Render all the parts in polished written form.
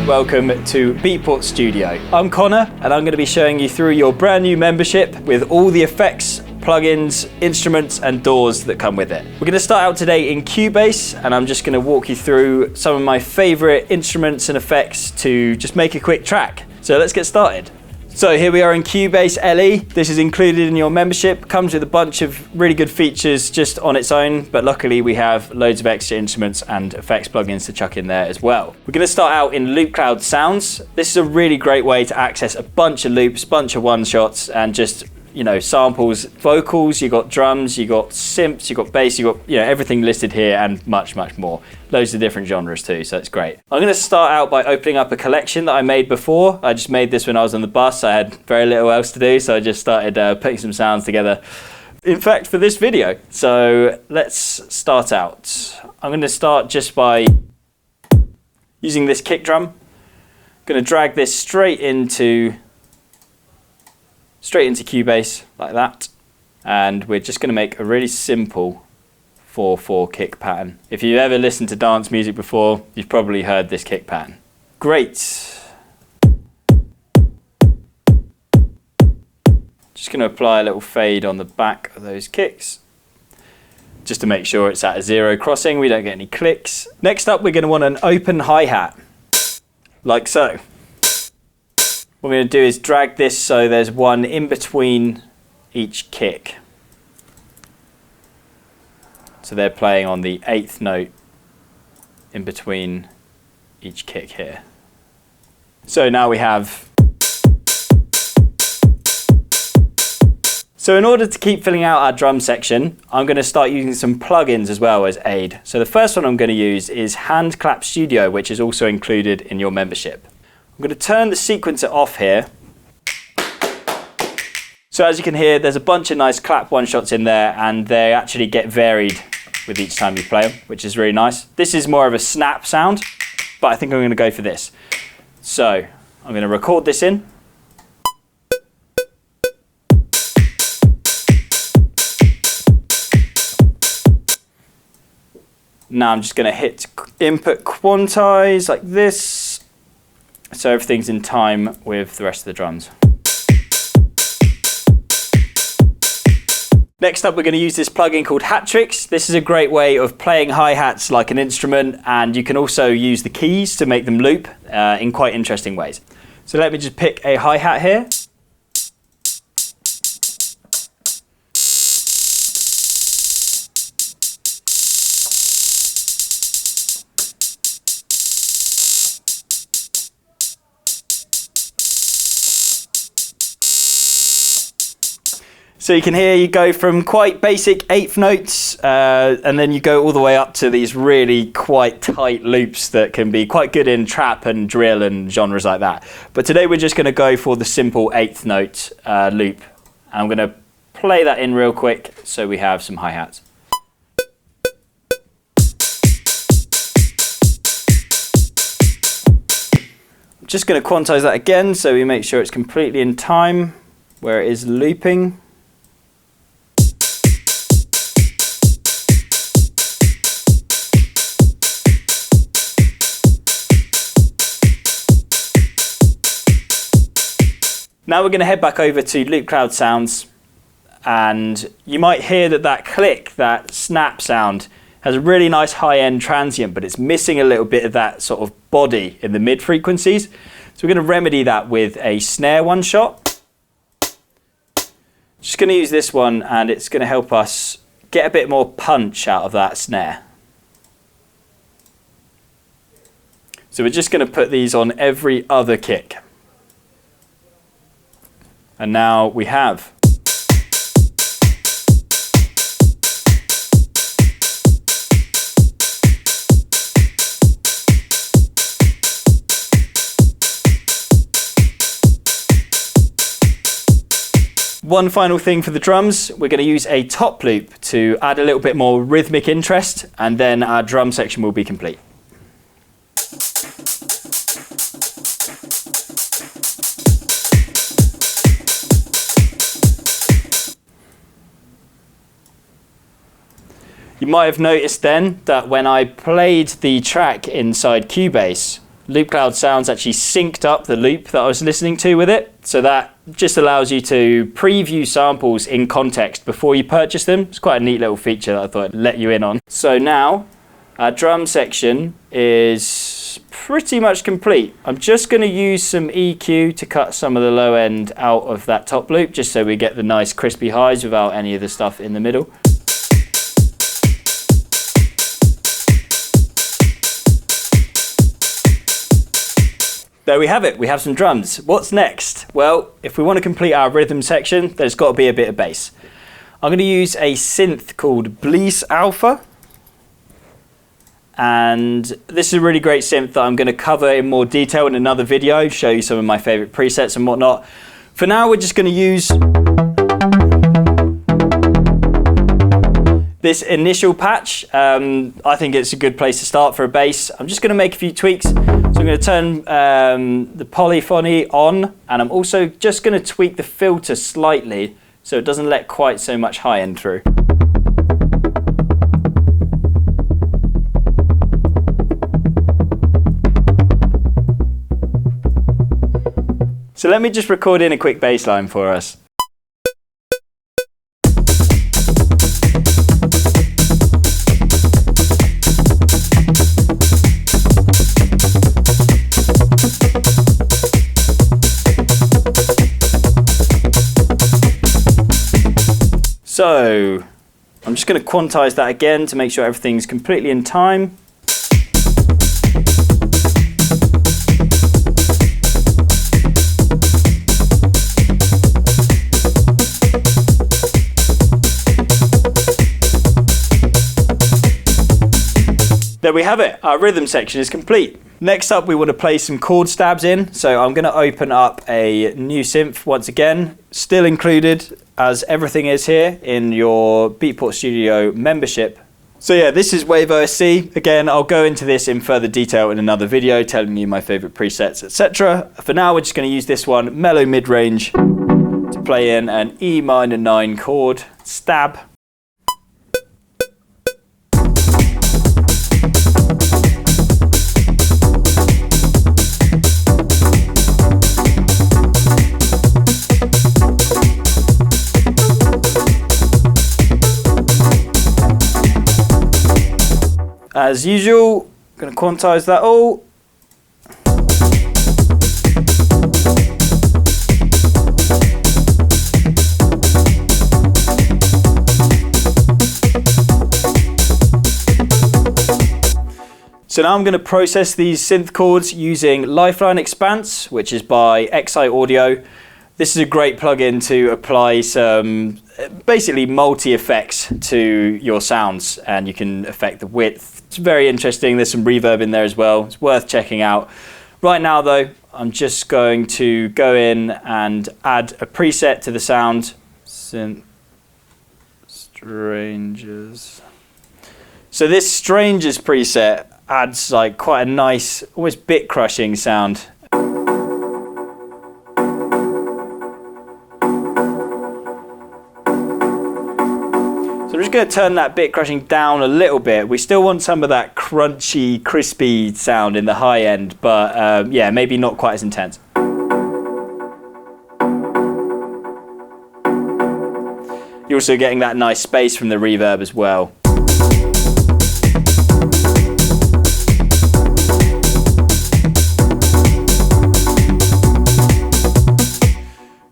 welcome to Beatport Studio. I'm Connor and I'm going to be showing you through your brand new membership with all the effects, plugins, instruments and DAWs that come with it. We're going to start out today in Cubase and I'm just going to walk you through some of my favourite instruments and effects to just make a quick track. So let's get started. So here we are in Cubase LE. This is included in your membership. Comes with a bunch of really good features just on its own, but luckily we have loads of extra instruments and effects plugins to chuck in there as well. We're going to start out in Loopcloud Sounds. This is a really great way to access a bunch of loops, bunch of one-shots, and just, you know, samples, vocals, you got drums, you got synths, you got bass, you got, you know, everything listed here and much, much more. Loads of different genres too, so it's great. I'm going to start out by opening up a collection that I made before. I just made this when I was on the bus. I had very little else to do, so I just started putting some sounds together. In fact, for this video. So let's start out. I'm going to start just by using this kick drum. I'm going to drag this straight into Cubase like that, and we're just going to make a really simple 4/4 kick pattern. If you've ever listened to dance music before, you've probably heard this kick pattern. Great. Just going to apply a little fade on the back of those kicks just to make sure it's at a zero crossing, we don't get any clicks. Next up, we're going to want an open hi-hat like so. What we're going to do is drag this so there's one in between each kick. So they're playing on the 8th note in between each kick here. So now we have. So in order to keep filling out our drum section, I'm going to start using some plugins as well as aid. So the first one I'm going to use is Handclap Studio, which is also included in your membership. I'm going to turn the sequencer off here. So as you can hear, there's a bunch of nice clap one-shots in there and they actually get varied with each time you play them, which is really nice. This is more of a snap sound, but I think I'm going to go for this. So I'm going to record this in. Now I'm just going to hit input quantize like this, so everything's in time with the rest of the drums. Next up, we're going to use this plugin called Hattricks. This is a great way of playing hi-hats like an instrument, and you can also use the keys to make them loop in quite interesting ways. So let me just pick a hi-hat here. So you can hear you go from quite basic 8th notes and then you go all the way up to these really quite tight loops that can be quite good in trap and drill and genres like that. But today we're just going to go for the simple 8th note loop. And I'm going to play that in real quick so we have some hi-hats. I'm just going to quantize that again so we make sure it's completely in time where it is looping. Now we're going to head back over to Loopcloud Sounds, and you might hear that click, that snap sound, has a really nice high-end transient, but it's missing a little bit of that sort of body in the mid frequencies. So we're going to remedy that with a snare one-shot. Just going to use this one, and it's going to help us get a bit more punch out of that snare. So we're just going to put these on every other kick. And now we have. One final thing for the drums, we're going to use a top loop to add a little bit more rhythmic interest, and then our drum section will be complete. You might have noticed then that when I played the track inside Cubase, Loopcloud Sounds actually synced up the loop that I was listening to with it. So that just allows you to preview samples in context before you purchase them. It's quite a neat little feature that I thought I'd let you in on. So now our drum section is pretty much complete. I'm just going to use some EQ to cut some of the low end out of that top loop, just so we get the nice crispy highs without any of the stuff in the middle. There we have it, we have some drums. What's next? Well, if we want to complete our rhythm section, there's got to be a bit of bass. I'm going to use a synth called Bleass Alpha. And this is a really great synth that I'm going to cover in more detail in another video, show you some of my favorite presets and whatnot. For now, we're just going to use this initial patch. I think it's a good place to start for a bass. I'm just going to make a few tweaks. So I'm going to turn the polyphony on, and I'm also just going to tweak the filter slightly so it doesn't let quite so much high end through. So let me just record in a quick bass line for us. So I'm just going to quantize that again to make sure everything's completely in time. There we have it, our rhythm section is complete. Next up, we want to play some chord stabs in. So I'm going to open up a new synth once again, still included as everything is here in your Beatport Studio membership. So yeah, this is WaveOSC. Again, I'll go into this in further detail in another video, telling you my favorite presets, etc. For now, we're just going to use this one, mellow mid-range, to play in an E minor 9 chord stab. As usual, I'm going to quantize that all. So now I'm going to process these synth chords using Lifeline Expanse, which is by XI Audio. This is a great plugin to apply some basically multi-effects to your sounds, and you can affect the width. It's very interesting. There's some reverb in there as well. It's worth checking out. Right now though, I'm just going to go in and add a preset to the sound. Synth Strangers. So this Strangers preset adds like quite a nice, almost bit crushing sound. I'm just going to turn that bit crushing down a little bit. We still want some of that crunchy, crispy sound in the high end, but yeah, maybe not quite as intense. You're also getting that nice space from the reverb as well.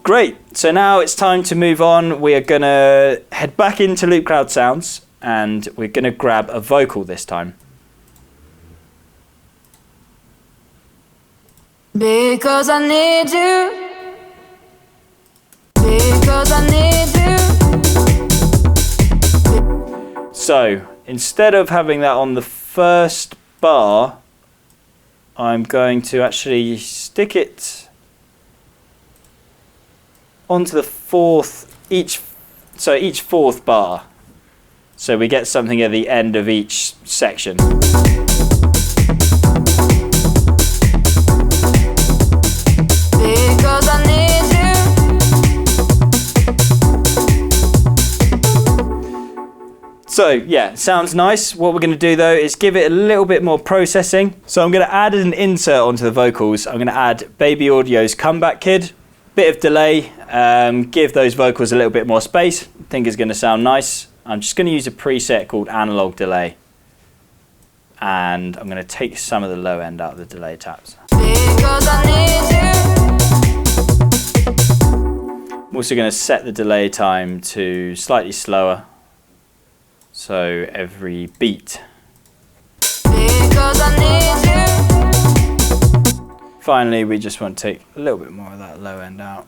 Great, so now it's time to move on. We are going to head back into Loopcloud Sounds, and we're going to grab a vocal this time. Because I need you. Because I need you. So instead of having that on the first bar, I'm going to actually stick it onto the each fourth bar. So we get something at the end of each section. Because I need you. So yeah, sounds nice. What we're going to do though is give it a little bit more processing. So I'm going to add an insert onto the vocals. I'm going to add Baby Audio's Comeback Kid. Bit of delay, give those vocals a little bit more space. I think it's going to sound nice. I'm just going to use a preset called Analog Delay. And I'm going to take some of the low end out of the delay taps. Because I need you. I'm also going to set the delay time to slightly slower. So every beat. Because I need you. Finally, we just want to take a little bit more of that low end out.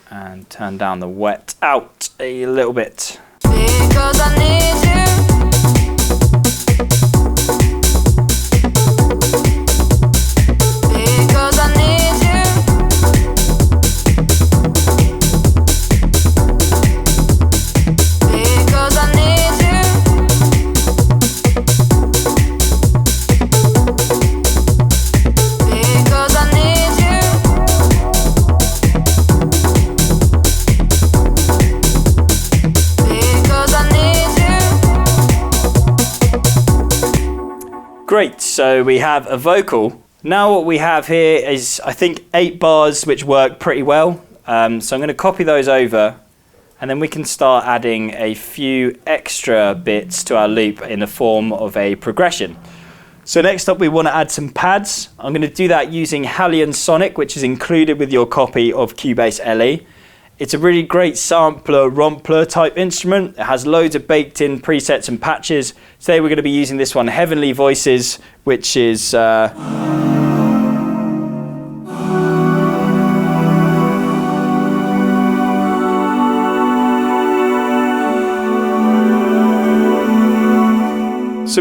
And turn down the wet out a little bit. Because I need you. Because I need you. Because I need you. Because I need you. Because I need you. Great, so we have a vocal. Now what we have here is, I think, 8 bars which work pretty well. So I'm going to copy those over, and then we can start adding a few extra bits to our loop in the form of a progression. So next up we want to add some pads. I'm going to do that using Hallion Sonic, which is included with your copy of Cubase LE. It's a really great sampler, rompler type instrument. It has loads of baked in presets and patches. Today we're going to be using this one, Heavenly Voices, which is some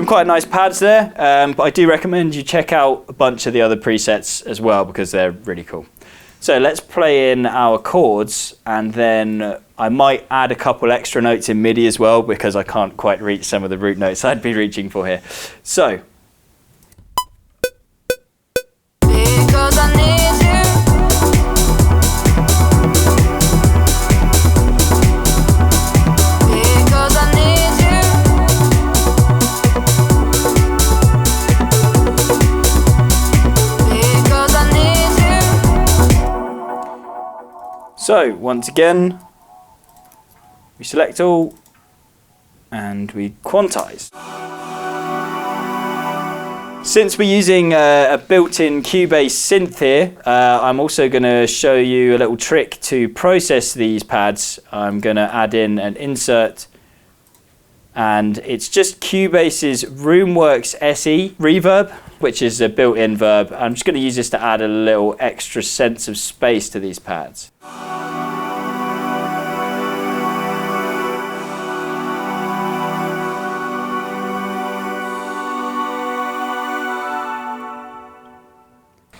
quite nice pads there, but I do recommend you check out a bunch of the other presets as well because they're really cool. So let's play in our chords, and then I might add a couple extra notes in MIDI as well because I can't quite reach some of the root notes I'd be reaching for here. So. Because I need you. Because I need you. Because I need you. So once again, we select all and we quantize. Since we're using a built-in Cubase synth here, I'm also going to show you a little trick to process these pads. I'm going to add in an insert, and it's just Cubase's Roomworks SE reverb, which is a built-in verb. I'm just going to use this to add a little extra sense of space to these pads.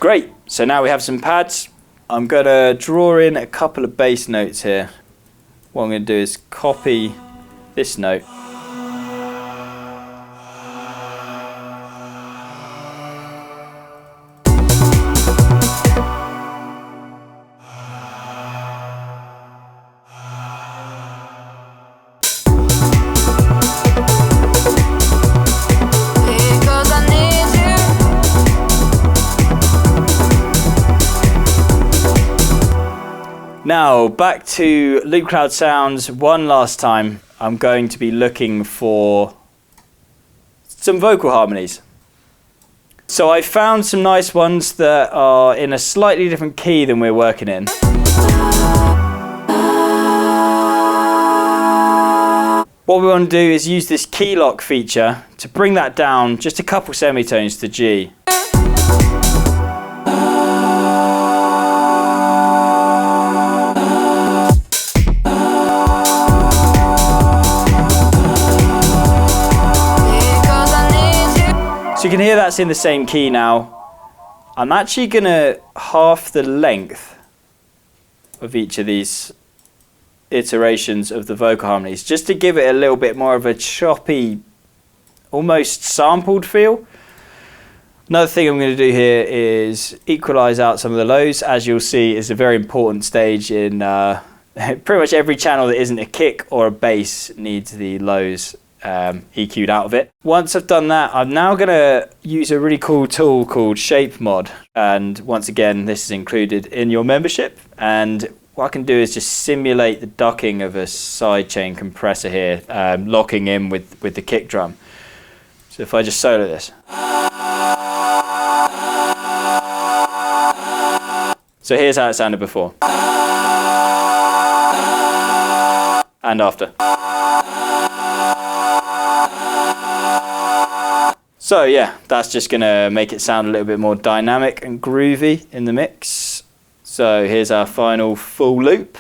Great, so now we have some pads. I'm going to draw in a couple of bass notes here. What I'm going to do is copy this note. Because I need you. Now back to Loopcloud Sounds one last time. I'm going to be looking for some vocal harmonies. So I found some nice ones that are in a slightly different key than we're working in. What we want to do is use this key lock feature to bring that down just a couple semitones to G. So you can hear that's in the same key now. I'm actually going to half the length of each of these iterations of the vocal harmonies just to give it a little bit more of a choppy, almost sampled feel. Another thing I'm going to do here is equalize out some of the lows. As you'll see, is a very important stage in pretty much every channel that isn't a kick or a bass needs the lows EQ'd out of it. Once I've done that, I'm now going to use a really cool tool called Shape Mod, and once again this is included in your membership, and what I can do is just simulate the ducking of a sidechain compressor here, locking in with the kick drum. So if I just solo this. So here's how it sounded before. And after. So yeah, that's just gonna make it sound a little bit more dynamic and groovy in the mix. So here's our final full loop.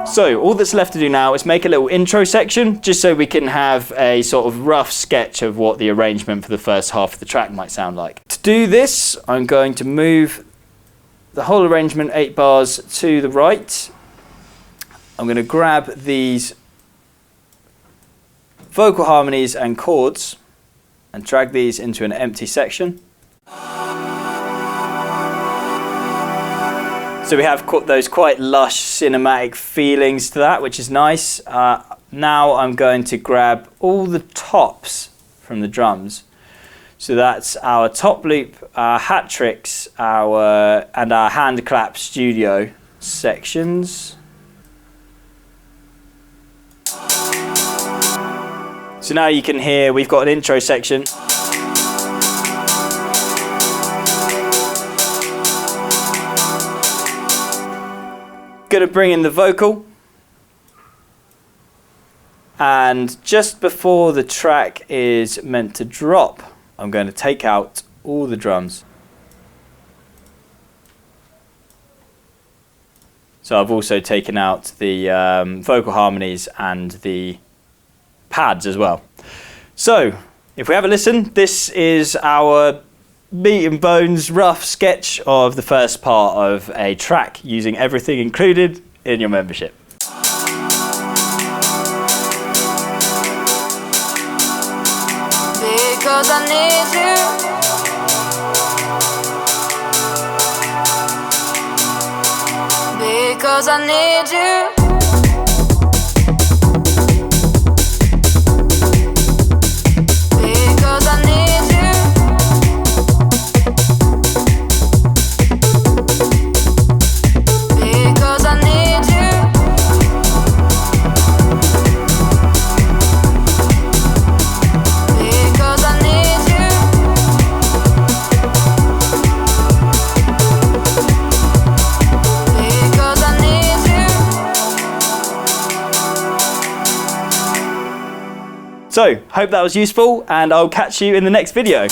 So all that's left to do now is make a little intro section, just so we can have a sort of rough sketch of what the arrangement for the first half of the track might sound like. To do this, I'm going to move the whole arrangement 8 bars to the right. I'm going to grab these vocal harmonies and chords and drag these into an empty section. So we have those quite lush cinematic feelings to that, which is nice. Now I'm going to grab all the tops from the drums. So that's our top loop, our Hattricks, and our Handclap Studio sections. So now you can hear we've got an intro section. Going to bring in the vocal, and just before the track is meant to drop, I'm going to take out all the drums. So I've also taken out the vocal harmonies and the pads as well. So if we have a listen, this is our meat and bones rough sketch of the first part of a track using everything included in your membership. Because I need you. Because I need you. Because I need you. Because I need you. Because I need you. Because I need you. So, hope that was useful, and I'll catch you in the next video.